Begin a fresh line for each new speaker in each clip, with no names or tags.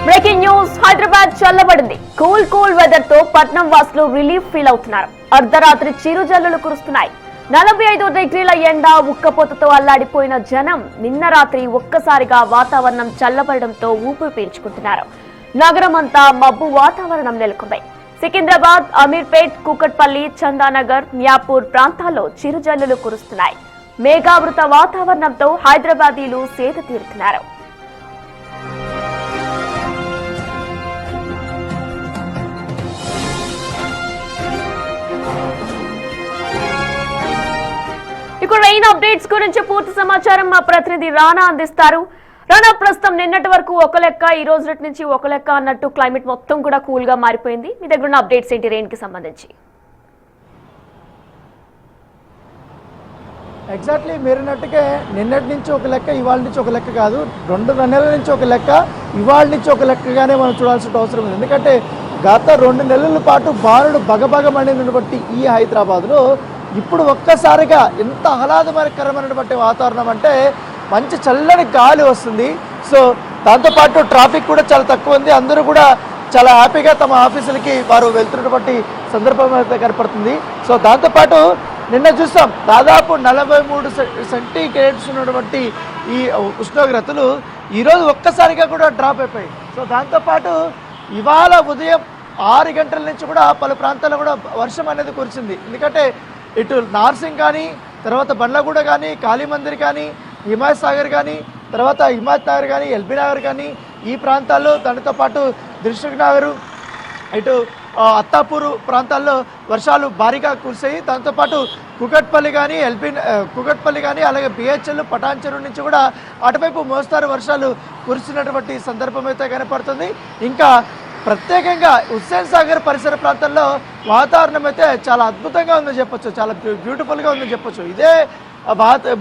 Breaking news Hyderabad చల్లబడింది. Cool weather తో పట్నం వాసులు రిలీఫ్ ఫీల్ అవుతున్నారు. అర్ధరాత్రి చిరుజల్లులు కురుస్తున్నాయి. 45 డిగ్రీల ఎండ ఉక్కపోతతో అల్లాడిపోయిన జనం నిన్న రాత్రి ఒక్కసారిగా వాతావరణం చల్లబడడంతో ఊపిరి పీల్చుకుంటున్నారు. నగరమంతా మబ్బు వాతావరణం నెలకొంది. సికింద్రాబాద్, అమీర్పేట్, కూకట్పల్లి, చందానగర్, మియాపూర్ ప్రాంతాల్లో చిరుజల్లులు కురుస్తున్నాయి. మేఘావృత వాతావరణంతో హైదరాబాదీలు సేద తీరుతున్నారు. ఇక రెయిన్ అప్డేట్స్ గురించి పూర్తి సమాచారం మా ప్రతినిధి రానా అందిస్తారు. రానా, ప్రస్తుతం నిన్నటి వరకు ఒక లెక్క, ఈ రోజు నుంచి ఒక లెక్క అన్నట్టు క్లైమేట్ మొత్తం కూడా కూల్ గా మారిపోయింది. మీ దగ్గర ఉన్న అప్డేట్స్ ఏంటి రెయిన్ కి సంబంధించి?
ఎగ్జాక్ట్లీ మీరున్నట్టుగా నిన్నటి నుంచి ఒక లెక్క, ఇవాళ నుంచి ఒక లెక్క కాదు, 2 నెలల నుంచి ఒక లెక్క, ఇవాళ నుంచి ఒక లెక్కగానే మనం చూడాల్సిన అవసరం ఉంది. ఎందుకంటే గత 2 నెలల పాటు బారుడు బగబగ మండినటువంటి ఈ హైదరాబాద్లో ఇప్పుడు ఒక్కసారిగా ఎంత ఆహ్లాదకరమైనటువంటి వాతావరణం అంటే మంచి చల్లని గాలి వస్తుంది. సో దాంతోపాటు ట్రాఫిక్ కూడా చాలా తక్కువ ఉంది. అందరూ కూడా చాలా హ్యాపీగా తమ ఆఫీసులకి వారు వెళ్తున్నటువంటి సందర్భం అయితే కనపడుతుంది. సో దాంతోపాటు నిన్న చూసాం దాదాపు 43 సెంటీగ్రేడ్స్ ఉన్నటువంటి ఈ ఉష్ణోగ్రతలు ఈరోజు ఒక్కసారిగా కూడా డ్రాప్ అయిపోయాయి. సో దాంతోపాటు ఇవాళ ఉదయం 6 గంటల నుంచి కూడా పలు ప్రాంతాల్లో కూడా వర్షం అనేది కురిసింది. ఎందుకంటే ఇటు నార్సింగ్ కానీ, తర్వాత బండ్లగూడ కానీ, కాళీమందిర్ కానీ, హిమాయత్ సాగర్ కానీ, తర్వాత హిమాయత్ నగర్ కానీ, ఎల్బీ నగర్ కానీ, ఈ ప్రాంతాల్లో దానితో పాటు దిల్సుఖ్ నగర్, ఇటు అత్తాపూర్ ప్రాంతాల్లో వర్షాలు భారీగా కురిసాయి. దాంతోపాటు కూకట్పల్లి కానీ అలాగే బిహెచ్ఎల్, పటాన్చెరు నుంచి కూడా అటువైపు మోస్తారు వర్షాలు కురిసినటువంటి సందర్భం అయితే కనపడుతుంది. ఇంకా ప్రత్యేకంగా హుస్సేన్ సాగర్ పరిసర ప్రాంతాల్లో వాతావరణం అయితే చాలా అద్భుతంగా ఉందని చెప్పొచ్చు, చాలా బ్యూటిఫుల్గా ఉందని చెప్పొచ్చు. ఇదే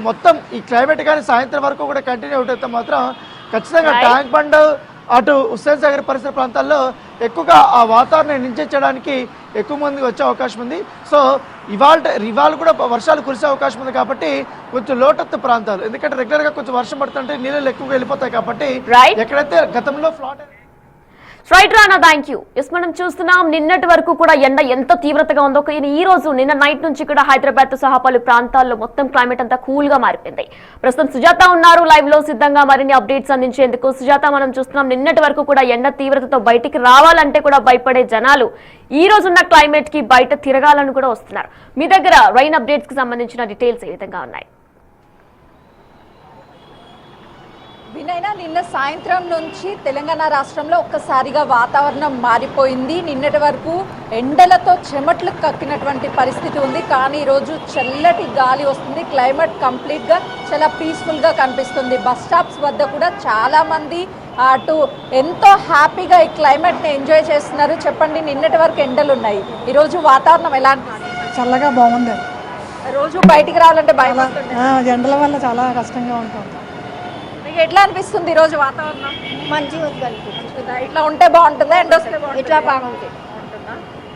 మొత్తం ఈ క్లైమేట్ కానీ సాయంత్రం వరకు కూడా కంటిన్యూ అవుతే మాత్రం ఖచ్చితంగా ట్యాంక్ బండ్, అటు హుస్సేన్ సాగర్ పరిసర ప్రాంతాల్లో ఎక్కువగా ఆ వాతావరణం నిందించడానికి ఎక్కువ మంది వచ్చే అవకాశం ఉంది. సో ఇవాళ కూడా వర్షాలు కురిసే అవకాశం ఉంది కాబట్టి కొంచెం లోతట్టు ప్రాంతాలు, ఎందుకంటే రెగ్యులర్గా కొంచెం వర్షం పడుతుంటే నీళ్ళు ఎక్కువగా వెళ్ళిపోతాయి కాబట్టి ఎక్కడైతే గతంలో flat
right Rana, thank you. మనం చూస్తున్నాం నిన్నటి వరకు కూడా ఎండ ఎంత తీవ్రతగా ఉందో, ఈ రోజు నిన్న నైట్ నుంచి కూడా హైదరాబాద్ తో సహా పలు ప్రాంతాల్లో మొత్తం క్లైమేట్ అంతా కూల్ గా మారిపోయింది. ప్రస్తుతం సుజాత ఉన్నారు లైవ్ లో సిద్ధంగా మరిన్ని అప్డేట్స్ అందించేందుకు. సుజాత, మనం చూస్తున్నాం నిన్నటి వరకు కూడా ఎండ తీవ్రతతో బయటికి రావాలంటే కూడా భయపడే జనాలు ఈ రోజున్న క్లైమేట్ కి బయట తిరగాలని కూడా వస్తున్నారు. మీ దగ్గర రైన్ అప్డేట్స్ కి సంబంధించిన డీటెయిల్స్ ఏ విధంగా ఉన్నాయి?
వినైనా నిన్న సాయంత్రం నుంచి తెలంగాణ రాష్ట్రంలో ఒక్కసారిగా వాతావరణం మారిపోయింది. నిన్నటి వరకు ఎండలతో చెమట్లు కక్కినటువంటి పరిస్థితి ఉంది, కానీ ఈరోజు చల్లటి గాలి వస్తుంది. క్లైమేట్ కంప్లీట్గా చాలా పీస్ఫుల్గా కనిపిస్తుంది. బస్ స్టాప్స్ వద్ద కూడా చాలామంది అటు ఎంతో హ్యాపీగా ఈ క్లైమేట్ని ఎంజాయ్ చేస్తున్నారు. చెప్పండి, నిన్నటి వరకు ఎండలు ఉన్నాయి, ఈరోజు వాతావరణం ఎలా?
చల్లగా బాగుంది.
రోజు బయటికి రావాలంటే భయం,
ఎండల వల్ల చాలా కష్టంగా ఉంటుంది.
ఎట్లా అనిపిస్తుంది ఈరోజు వాతావరణం?
మంచిగా అనిపిస్తుంది.
ఇట్లా ఉంటే బాగుంటుందా, ఎండ వస్తే
ఇట్లా బాగుంటుంది.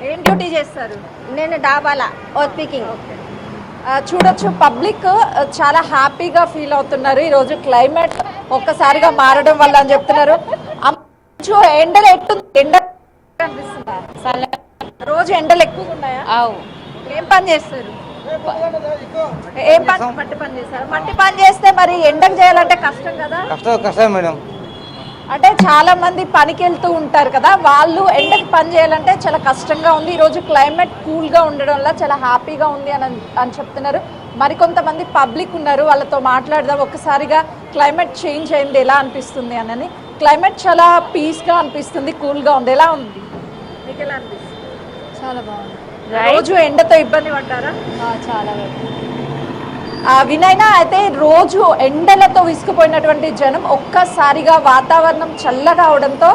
ఏం డ్యూటీ చేస్తారు?
నేను డాబాలా స్పీకింగ్.
చూడొచ్చు, పబ్లిక్ చాలా హ్యాపీగా ఫీల్ అవుతున్నారు ఈరోజు క్లైమేట్ ఒక్కసారిగా మారడం వల్ల అని చెప్తున్నారు. ఎండలు ఎండ అనిపిస్తుందా? రోజు ఎండలు ఎక్కువగా ఉన్నాయా? ఏం పని చేస్తారు? ఏం పని? మట్టి పని చేస్తారు. మట్టి పని చేస్తే మరి ఎండకు చేయాలంటే కష్టం కదా?
కష్టం మేడం.
అంటే చాలా మంది పనికి వెళ్తూ ఉంటారు కదా, వాళ్ళు ఎండకు పని చేయాలంటే చాలా కష్టంగా ఉంది. ఈరోజు క్లైమేట్ కూల్గా ఉండడం వల్ల చాలా హ్యాపీగా ఉంది అని చెప్తున్నారు. మరికొంతమంది పబ్లిక్ ఉన్నారు, వాళ్ళతో మాట్లాడదాం. ఒక్కసారిగా క్లైమేట్ చేంజ్ అయింది, ఎలా అనిపిస్తుంది అని. క్లైమేట్ చాలా పీస్గా అనిపిస్తుంది, కూల్గా ఉంది. ఎలా ఉంది మీకు? ఎలా అనిపిస్తుంది?
చాలా బాగుంది.
రోజు ఎండతో ఇబ్బంది పడ్డారా?
చాలా.
వినైనా అయితే రోజు ఎండలతో విసుకుపోయినటువంటి జనం ఒక్కసారిగా వాతావరణం చల్లగా అవడంతో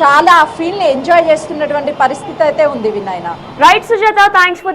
చాలా ఆ ఫీల్ ని ఎంజాయ్ చేస్తున్నటువంటి పరిస్థితి అయితే ఉంది. వినైనా.
Right Sujatha, thanks for